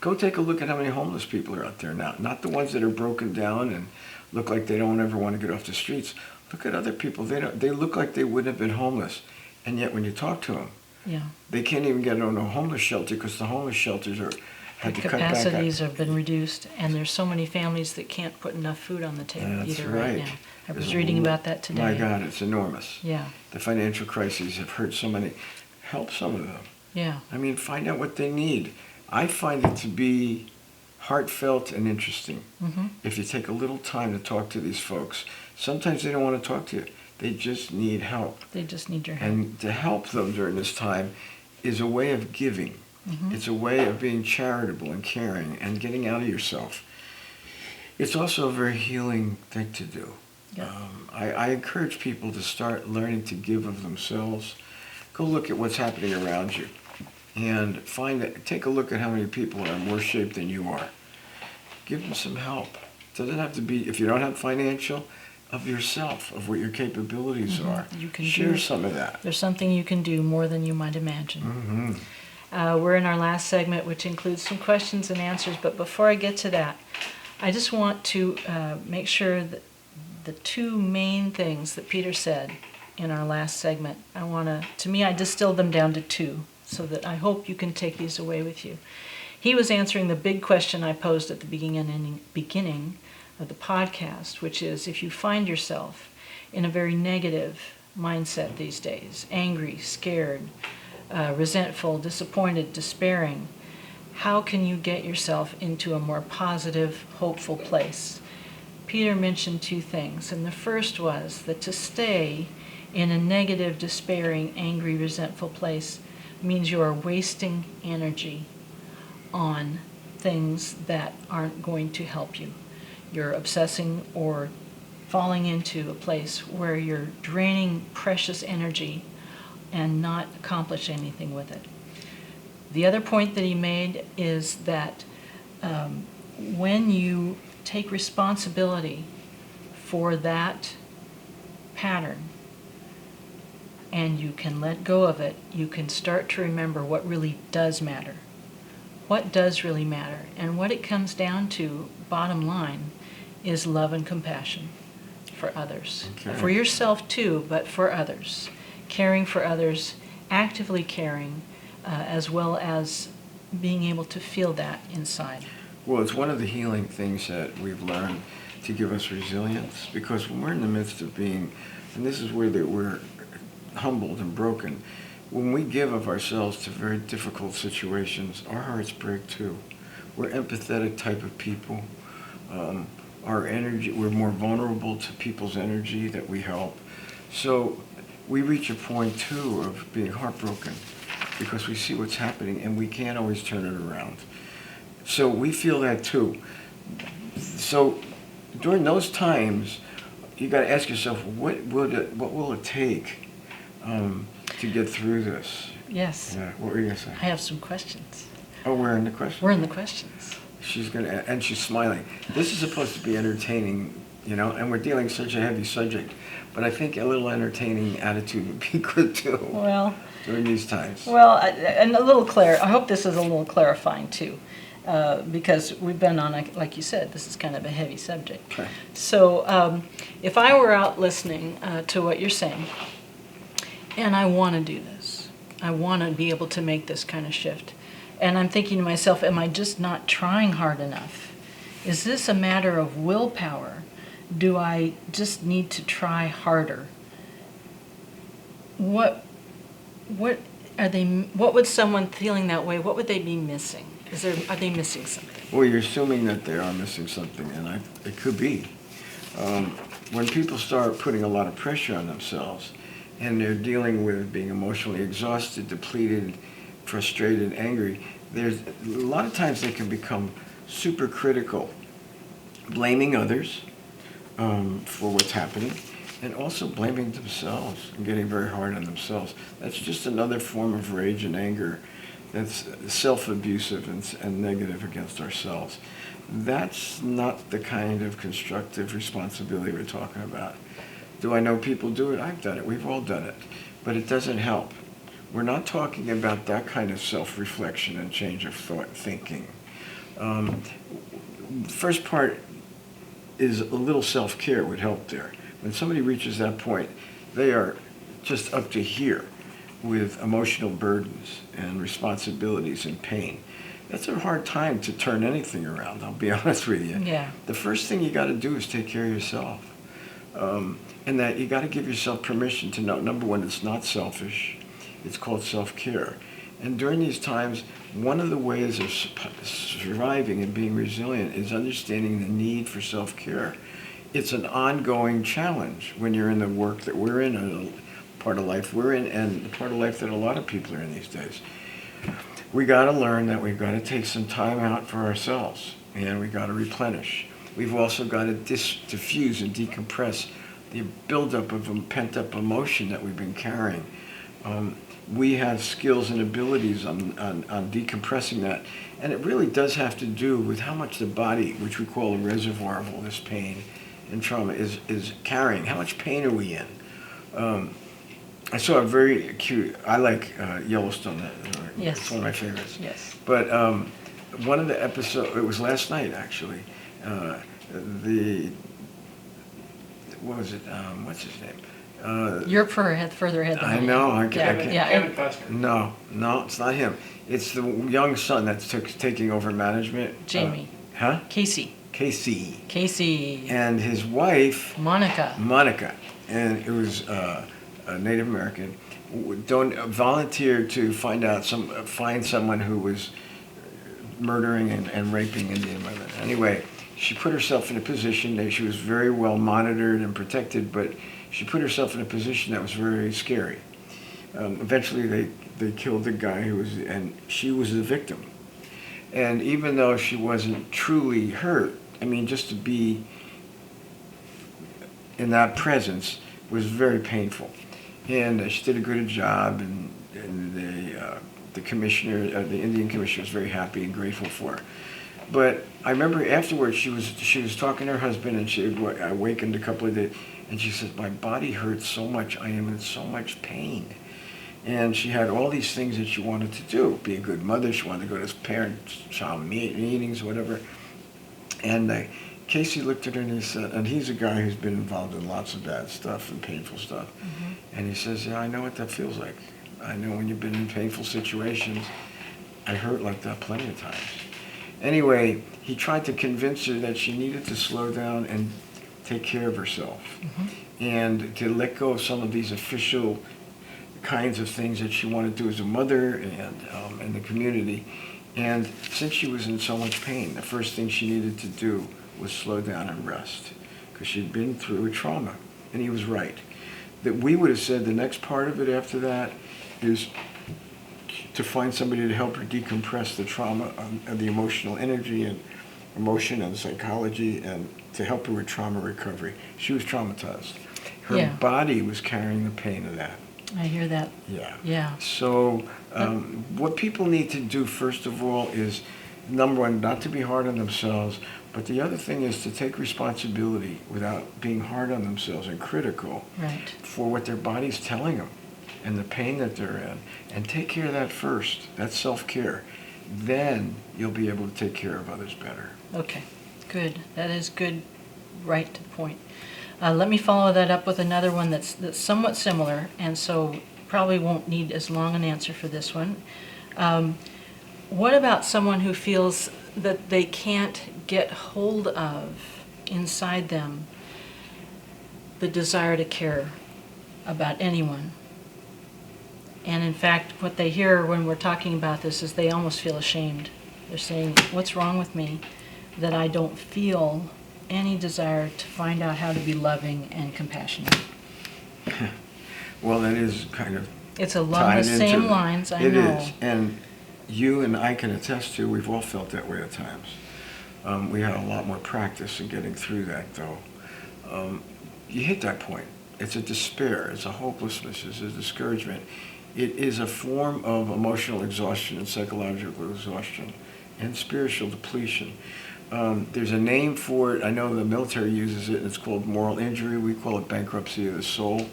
[SPEAKER 2] Go take a look at how many homeless people are out there now. Not the ones that are broken down and look like they don't ever want to get off the streets. Look at other people. They look like they wouldn't have been homeless. And yet when you talk to them, they can't even get on a homeless shelter because the homeless shelters had to cut back.
[SPEAKER 1] Capacities have been reduced, and there's so many families that can't put enough food on the table right now. I was reading about that today.
[SPEAKER 2] My God, it's enormous.
[SPEAKER 1] Yeah.
[SPEAKER 2] The financial crises have hurt so many. Help some of them.
[SPEAKER 1] Yeah.
[SPEAKER 2] I mean, find out what they need. I find it to be heartfelt and interesting. Mm-hmm. If you take a little time to talk to these folks, sometimes they don't want to talk to you. They just need help.
[SPEAKER 1] They just need your help.
[SPEAKER 2] And to help them during this time is a way of giving. Mm-hmm. It's a way of being charitable and caring and getting out of yourself. It's also a very healing thing to do. Yeah. I encourage people to start learning to give of themselves. Go look at what's happening around you and take a look at how many people are in worse shape than you are. Give them some help. It doesn't have to be, if you don't have financial, of yourself, of what your capabilities are. You can share some of that.
[SPEAKER 1] There's something you can do more than you might imagine. Mm-hmm. We're in our last segment, which includes some questions and answers, but before I get to that, I just want to make sure the two main things that Peter said in our last segment. I distilled them down to two, so that I hope you can take these away with you. He was answering the big question I posed at the beginning of the podcast, which is, if you find yourself in a very negative mindset these days, angry, scared, resentful, disappointed, despairing, how can you get yourself into a more positive, hopeful place? Peter mentioned two things, and the first was that to stay in a negative, despairing, angry, resentful place means you are wasting energy on things that aren't going to help you. You're obsessing or falling into a place where you're draining precious energy and not accomplishing anything with it. The other point that he made is that when you take responsibility for that pattern and you can let go of it, you can start to remember what really does matter. What does really matter? And what it comes down to, bottom line, is love and compassion for others.
[SPEAKER 2] Okay.
[SPEAKER 1] For yourself too, but for others. Caring for others, actively caring, as well as being able to feel that inside.
[SPEAKER 2] Well, it's one of the healing things that we've learned to give us resilience, because when we're in the midst of being, and this is where we're humbled and broken, when we give of ourselves to very difficult situations, our hearts break too. We're empathetic type of people. Our energy, we're more vulnerable to people's energy that we help. So we reach a point too of being heartbroken because we see what's happening and we can't always turn it around. So we feel that too. So during those times, you got to ask yourself, what will it take to get through this?
[SPEAKER 1] Yes.
[SPEAKER 2] Yeah. What were you gonna say?
[SPEAKER 1] I have some questions.
[SPEAKER 2] Oh, we're in the questions.
[SPEAKER 1] We're in the questions.
[SPEAKER 2] And she's smiling. This is supposed to be entertaining, and we're dealing with such a heavy subject. But I think a little entertaining attitude would be good too.
[SPEAKER 1] Well,
[SPEAKER 2] during these times.
[SPEAKER 1] Well, and I hope this is a little clarifying too, because we've been on, like you said, this is kind of a heavy subject.
[SPEAKER 2] Okay.
[SPEAKER 1] So if I were out listening to what you're saying, and I want to do this, I want to be able to make this kind of shift, and I'm thinking to myself, am I just not trying hard enough? Is this a matter of willpower? Do I just need to try harder? What would someone feeling that way, what would they be missing? Are they missing something?
[SPEAKER 2] Well, you're assuming that they are missing something, and it could be. When people start putting a lot of pressure on themselves, and they're dealing with being emotionally exhausted, depleted, frustrated, angry, there's a lot of times they can become super critical, blaming others for what's happening, and also blaming themselves and getting very hard on themselves. That's just another form of rage and anger that's self-abusive and negative against ourselves. That's not the kind of constructive responsibility we're talking about. Do I know people do it? I've done it. We've all done it. But it doesn't help. We're not talking about that kind of self-reflection and change of thought thinking. First part is a little self-care would help there. When somebody reaches that point, they are just up to here with emotional burdens and responsibilities and pain. That's a hard time to turn anything around, I'll be honest with you.
[SPEAKER 1] Yeah.
[SPEAKER 2] The first thing you got to do is take care of yourself. And that you got to give yourself permission to know, number one, it's not selfish. It's called self-care. And during these times, one of the ways of surviving and being resilient is understanding the need for self-care. It's an ongoing challenge when you're in the work that we're in, or the part of life we're in, and the part of life that a lot of people are in these days. We got to learn that we've got to take some time out for ourselves, and we got to replenish. We've also got to diffuse and decompress the buildup of pent-up emotion that we've been carrying. We have skills and abilities on decompressing that, and it really does have to do with how much the body, which we call a reservoir of all this pain and trauma, is carrying. How much pain are we in? I saw a very cute, I like Yellowstone.
[SPEAKER 1] Yes.
[SPEAKER 2] It's one of my favorites.
[SPEAKER 1] Yes.
[SPEAKER 2] But one of the episodes, it was last night actually, what was it? What's his name?
[SPEAKER 1] You're further ahead than I
[SPEAKER 2] I
[SPEAKER 1] am.
[SPEAKER 2] know. I
[SPEAKER 1] Yeah,
[SPEAKER 2] can't.
[SPEAKER 1] yeah.
[SPEAKER 3] Kevin Costner.
[SPEAKER 2] No, it's not him. It's the young son that's taking over management.
[SPEAKER 1] Jamie.
[SPEAKER 2] Huh?
[SPEAKER 1] Casey.
[SPEAKER 2] Casey. And his wife.
[SPEAKER 1] Monica.
[SPEAKER 2] And it was a Native American. Don't volunteer to find someone who was murdering and raping Indian women. Anyway, she put herself in a position that she was very well monitored and protected, but she put herself in a position that was very scary. Eventually, they killed the guy and she was the victim. And even though she wasn't truly hurt, I mean, just to be in that presence was very painful. And she did a good job, and the commissioner, the Indian commissioner, was very happy and grateful for her. But I remember afterwards she was talking to her husband, and she had awakened a couple of days, and she said, "My body hurts so much. I am in so much pain." And she had all these things that she wanted to do: be a good mother. She wanted to go to parent-child meetings, whatever. And Casey looked at her and he said, and he's a guy who's been involved in lots of bad stuff and painful stuff. Mm-hmm. And he says, "Yeah, I know what that feels like. I know when you've been in painful situations. I hurt like that plenty of times." Anyway, he tried to convince her that she needed to slow down and take care of herself, mm-hmm. and to let go of some of these official kinds of things that she wanted to do as a mother and in the community. And since she was in so much pain, the first thing she needed to do was slow down and rest, because she'd been through a trauma. And he was right. That we would have said the next part of it after that is to find somebody to help her decompress the trauma and the emotional energy and emotion and psychology, and to help her with trauma recovery. She was traumatized. Her body was carrying the pain of that.
[SPEAKER 1] I hear that. Yeah.
[SPEAKER 2] So what people need to do, first of all, is, number one, not to be hard on themselves, but the other thing is to take responsibility without being hard on themselves and critical,
[SPEAKER 1] right,
[SPEAKER 2] for what their body's telling them and the pain that they're in. And take care of that first. That's self-care. Then you'll be able to take care of others better.
[SPEAKER 1] Okay, good. That is good, right to the point. Let me follow that up with another one that's somewhat similar, and so probably won't need as long an answer for this one. What about someone who feels that they can't get hold of inside them the desire to care about anyone? And in fact, what they hear when we're talking about this is they almost feel ashamed. They're saying, "What's wrong with me that I don't feel any desire to find out how to be loving and compassionate?"
[SPEAKER 2] Well, that is kind of
[SPEAKER 1] it's along the same lines, I know.
[SPEAKER 2] It is, and you and I can attest to, we've all felt that way at times. We had a lot more practice in getting through that, though. You hit that point. It's a despair, it's a hopelessness, it's a discouragement. It is a form of emotional exhaustion and psychological exhaustion and spiritual depletion. There's a name for it. I know the military uses it, and it's called moral injury. We call it bankruptcy of the soul.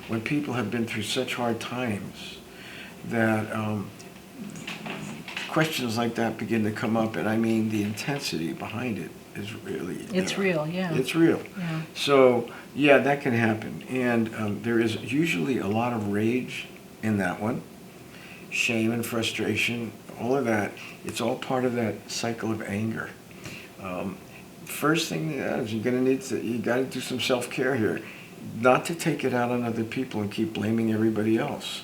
[SPEAKER 2] When people have been through such hard times that questions like that begin to come up, and I mean the intensity behind it is really...
[SPEAKER 1] It's real, yeah.
[SPEAKER 2] It's real.
[SPEAKER 1] Yeah.
[SPEAKER 2] So, yeah, that can happen. And there is usually a lot of rage in that one, shame and frustration, all of that. It's all part of that cycle of anger. First thing is you got to do some self-care here, not to take it out on other people and keep blaming everybody else.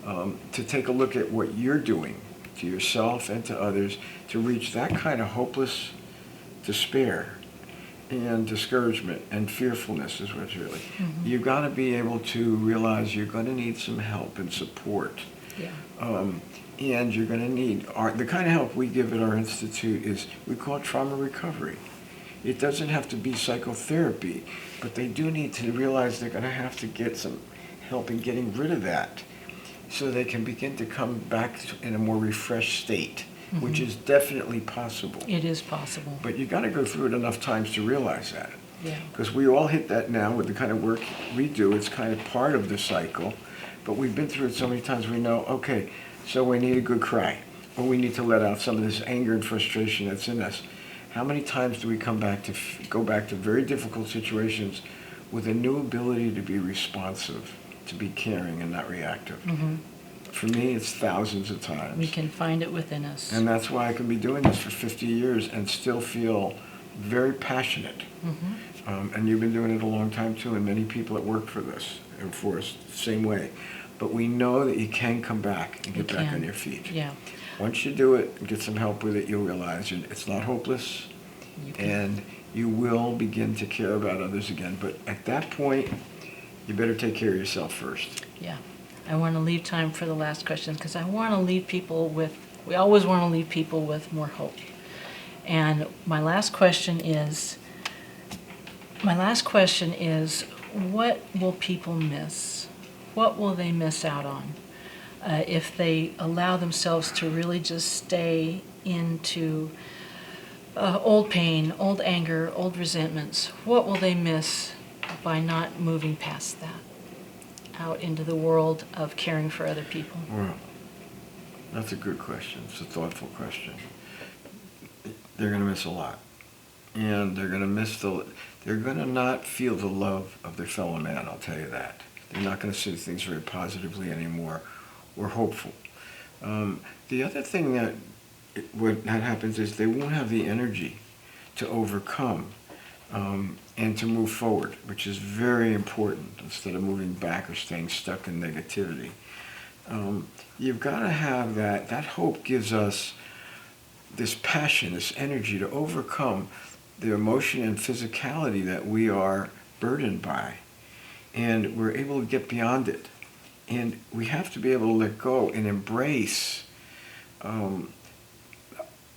[SPEAKER 2] To take a look at what you're doing to yourself and to others to reach that kind of hopeless despair and discouragement and fearfulness is what's really. Mm-hmm. You've got to be able to realize you're going to need some help and support.
[SPEAKER 1] Yeah.
[SPEAKER 2] And you're going to need the kind of help we give at our institute is we call it trauma recovery. It doesn't have to be psychotherapy, but they do need to realize they're going to have to get some help in getting rid of that so they can begin to come back in a more refreshed state, mm-hmm. which is definitely possible.
[SPEAKER 1] It is possible.
[SPEAKER 2] But you got to go through it enough times to realize that.
[SPEAKER 1] Yeah.
[SPEAKER 2] Because we all hit that now with the kind of work we do. It's kind of part of the cycle, but we've been through it so many times we know, okay, so we need a good cry, or we need to let out some of this anger and frustration that's in us. How many times do we go back to very difficult situations with a new ability to be responsive, to be caring and not reactive. For me, it's thousands of times.
[SPEAKER 1] We can find it within us.
[SPEAKER 2] And that's why I can be doing this for 50 years and still feel very passionate. And you've been doing it a long time too, and many people that work for this and for us, same way. But we know that you can come back and get back on your feet.
[SPEAKER 1] Yeah.
[SPEAKER 2] Once you do it and get some help with it, you'll realize it's not hopeless, and you will begin to care about others again. But at that point, you better take care of yourself first.
[SPEAKER 1] Yeah. I want to leave time for the last question because I want to leave people with, we always want to leave people with more hope. And my last question is, what will people miss? What will they miss out on if they allow themselves to really just stay into old pain, old anger, old resentments? What will they miss by not moving past that out into the world of caring for other people?
[SPEAKER 2] Well, that's a good question. It's a thoughtful question. They're going to miss a lot. And they're going to miss they're going to not feel the love of their fellow man, I'll tell you that. They're not going to see things very positively anymore or hopeful. The other thing that happens is they won't have the energy to overcome and to move forward, which is very important instead of moving back or staying stuck in negativity. You've got to have that. That hope gives us this passion, this energy to overcome the emotion and physicality that we are burdened by. And we're able to get beyond it. And we have to be able to let go and embrace, when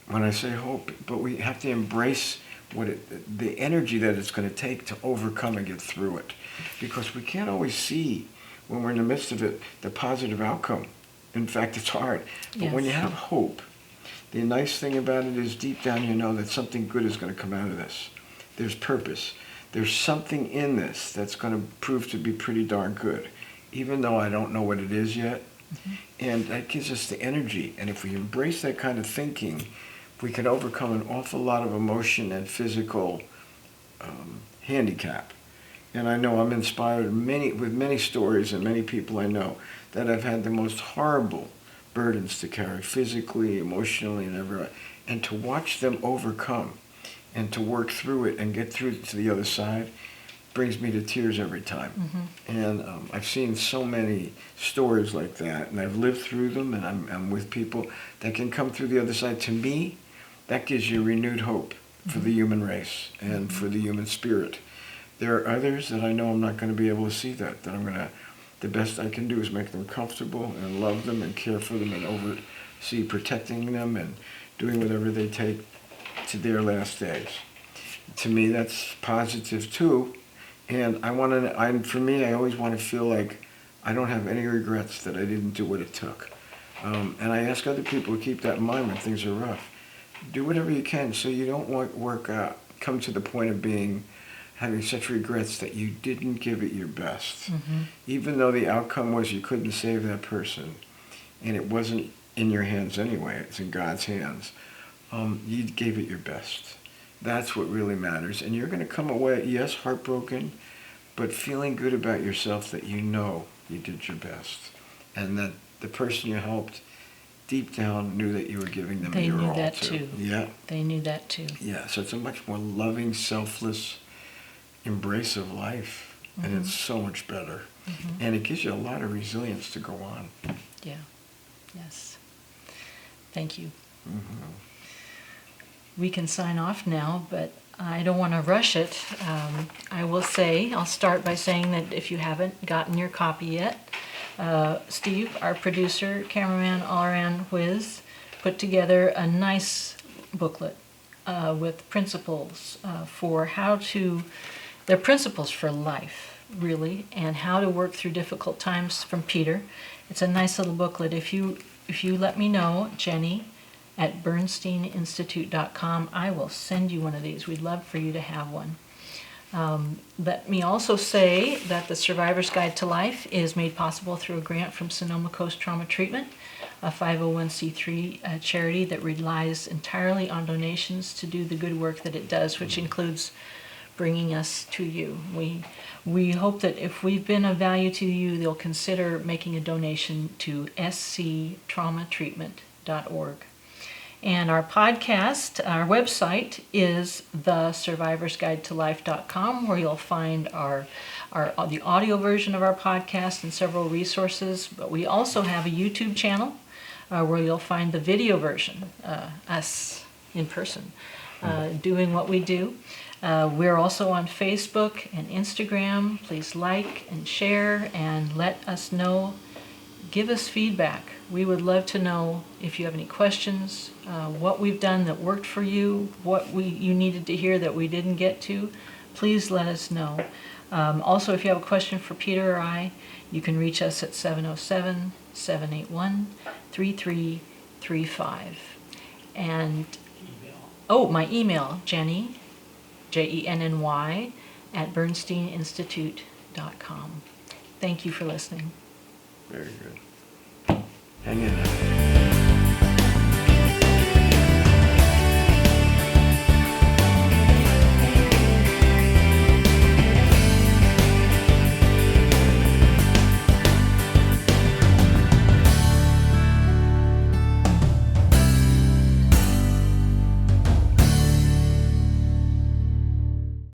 [SPEAKER 2] I say hope, but we have to embrace the energy that it's going to take to overcome and get through it. Because we can't always see, when we're in the midst of it, the positive outcome. In fact, it's hard. But when you have hope, the nice thing about it is deep down you know that something good is going to come out of this. There's purpose. There's something in this that's going to prove to be pretty darn good, even though I don't know what it is yet. And that gives us the energy. And if we embrace that kind of thinking, we can overcome an awful lot of emotion and physical handicap. And I know I'm inspired with many stories and many people I know that have had the most horrible burdens to carry, physically, emotionally, and everywhere. And to watch them overcome and to work through it and get through to the other side brings me to tears every time. And I've seen so many stories like that, and I've lived through them, and I'm with people that can come through the other side. To me, that gives you renewed hope for the human race and for the human spirit. There are others that I know I'm not going to be able to see that the best I can do is make them comfortable and love them and care for them and oversee protecting them and doing whatever they take to their last days. To me, that's positive too. And for me, I always want to feel like I don't have any regrets that I didn't do what it took. And I ask other people to keep that in mind when things are rough. Do whatever you can so you don't come to the point of having such regrets that you didn't give it your best. Even though the outcome was you couldn't save that person, and it wasn't in your hands anyway, it's in God's hands, you gave it your best. That's what really matters. And you're going to come away, yes, heartbroken, but feeling good about yourself that you know you did your best. And that the person you helped deep down knew that you were giving them your all.
[SPEAKER 1] They knew that too.
[SPEAKER 2] Yeah.
[SPEAKER 1] They knew that too.
[SPEAKER 2] Yeah, so it's a much more loving, selfless embrace of life. And it's so much better. And it gives you a lot of resilience to go on.
[SPEAKER 1] Yeah. Yes. Thank you. We can sign off now, but I don't want to rush it. I'll start by saying that if you haven't gotten your copy yet, Steve, our producer, cameraman, all-around whiz, put together a nice booklet with principles they're principles for life, really, and how to work through difficult times from Peter. It's a nice little booklet. If you let me know, Jenny, at bernsteininstitute.com, I will send you one of these. We'd love for you to have one. Let me also say that the Survivor's Guide to Life is made possible through a grant from Sonoma Coast Trauma Treatment, a 501c3 charity that relies entirely on donations to do the good work that it does, which includes bringing us to you. We hope that if we've been of value to you, you'll consider making a donation to sctraumatreatment.org. And our podcast, our website is thesurvivorsguidetolife.com, where you'll find the audio version of our podcast and several resources. But we also have a YouTube channel where you'll find the video version, us in person, doing what we do. We're also on Facebook and Instagram. Please like and share and let us know. Give us feedback. We would love to know if you have any questions, what we've done that worked for you, what you needed to hear that we didn't get to. Please let us know. Also, if you have a question for Peter or I, you can reach us at 707-781-3335. And, my email, Jenny, Jenny, @bernsteininstitute.com. Thank you for listening.
[SPEAKER 2] Very good. Hang in there.